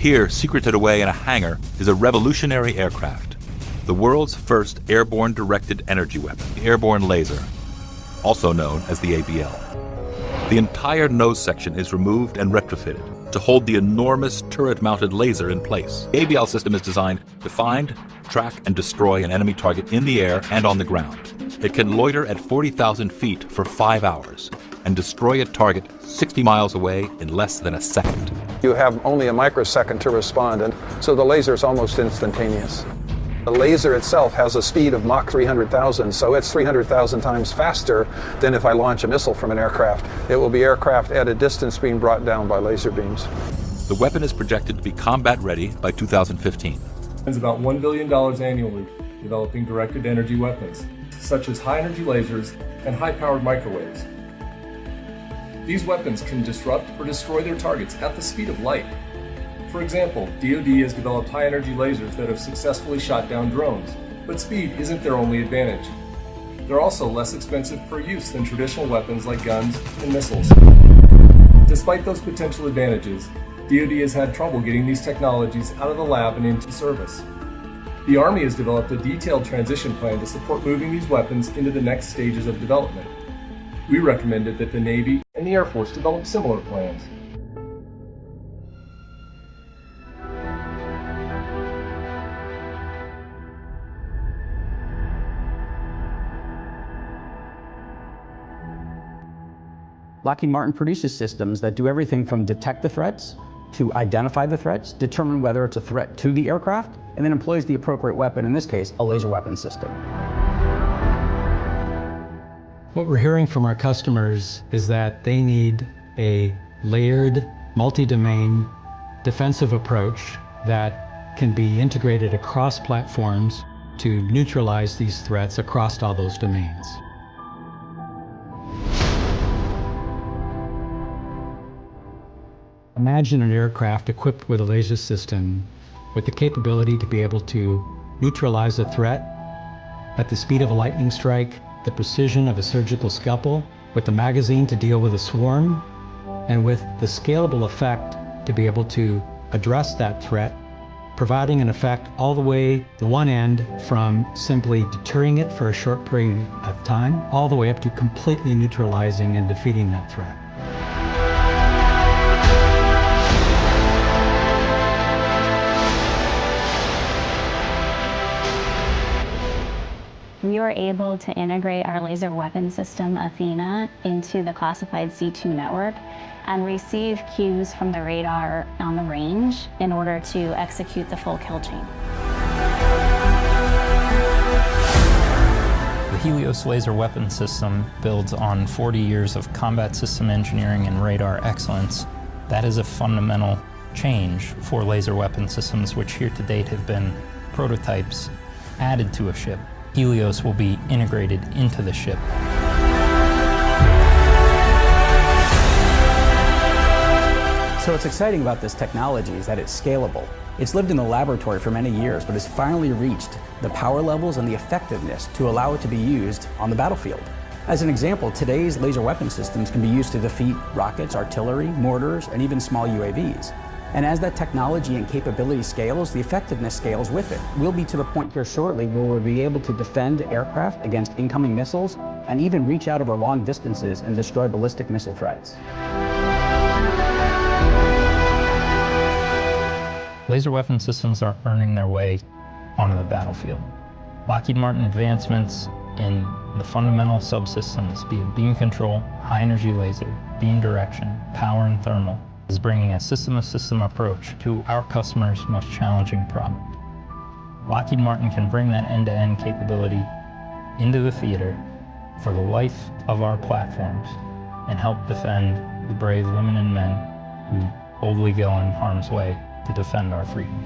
Here, secreted away in a hangar, is a revolutionary aircraft. The world's first airborne directed energy weapon, the airborne laser, also known as the ABL. The entire nose section is removed and retrofitted to hold the enormous turret-mounted laser in place. The ABL system is designed to find, track, and destroy an enemy target in the air and on the ground. It can loiter at 40,000 feet for 5 hours and destroy a target 60 miles away in less than a second. You have only a microsecond to respond, and so the laser is almost instantaneous. The laser itself has a speed of Mach 300,000, so it's 300,000 times faster than if I launch a missile from an aircraft. It will be aircraft at a distance being brought down by laser beams. The weapon is projected to be combat-ready by 2015. Spends about $1 billion annually developing directed energy weapons, such as high-energy lasers and high-powered microwaves. These weapons can disrupt or destroy their targets at the speed of light. For example, DoD has developed high-energy lasers that have successfully shot down drones, but speed isn't their only advantage. They're also less expensive per use than traditional weapons like guns and missiles. Despite those potential advantages, DoD has had trouble getting these technologies out of the lab and into service. The Army has developed a detailed transition plan to support moving these weapons into the next stages of development. We recommended that the Navy and the Air Force develop similar plans. Lockheed Martin produces systems that do everything from detect the threats, to identify the threats, determine whether it's a threat to the aircraft, and then employs the appropriate weapon, in this case, a laser weapon system. What we're hearing from our customers is that they need a layered, multi-domain defensive approach that can be integrated across platforms to neutralize these threats across all those domains. Imagine an aircraft equipped with a laser system with the capability to be able to neutralize a threat at the speed of a lightning strike, the precision of a surgical scalpel, with the magazine to deal with a swarm, and with the scalable effect to be able to address that threat, providing an effect all the way to one end from simply deterring it for a short period of time, all the way up to completely neutralizing and defeating that threat. We were able to integrate our laser weapon system, Athena, into the classified C2 network and receive cues from the radar on the range in order to execute the full kill chain. The Helios laser weapon system builds on 40 years of combat system engineering and radar excellence. That is a fundamental change for laser weapon systems, which here to date have been prototypes added to a ship. Helios will be integrated into the ship. So what's exciting about this technology is that it's scalable. It's lived in the laboratory for many years, but has finally reached the power levels and the effectiveness to allow it to be used on the battlefield. As an example, today's laser weapon systems can be used to defeat rockets, artillery, mortars, and even small UAVs. And as that technology and capability scales, the effectiveness scales with it. We'll be to the point here shortly where we'll be able to defend aircraft against incoming missiles and even reach out over long distances and destroy ballistic missile threats. Laser weapon systems are earning their way onto the battlefield. Lockheed Martin advancements in the fundamental subsystems, be it beam control, high energy laser, beam direction, power and thermal, is bringing a system-of-system approach to our customers' most challenging problem. Lockheed Martin can bring that end-to-end capability into the theater for the life of our platforms and help defend the brave women and men who boldly go in harm's way to defend our freedom.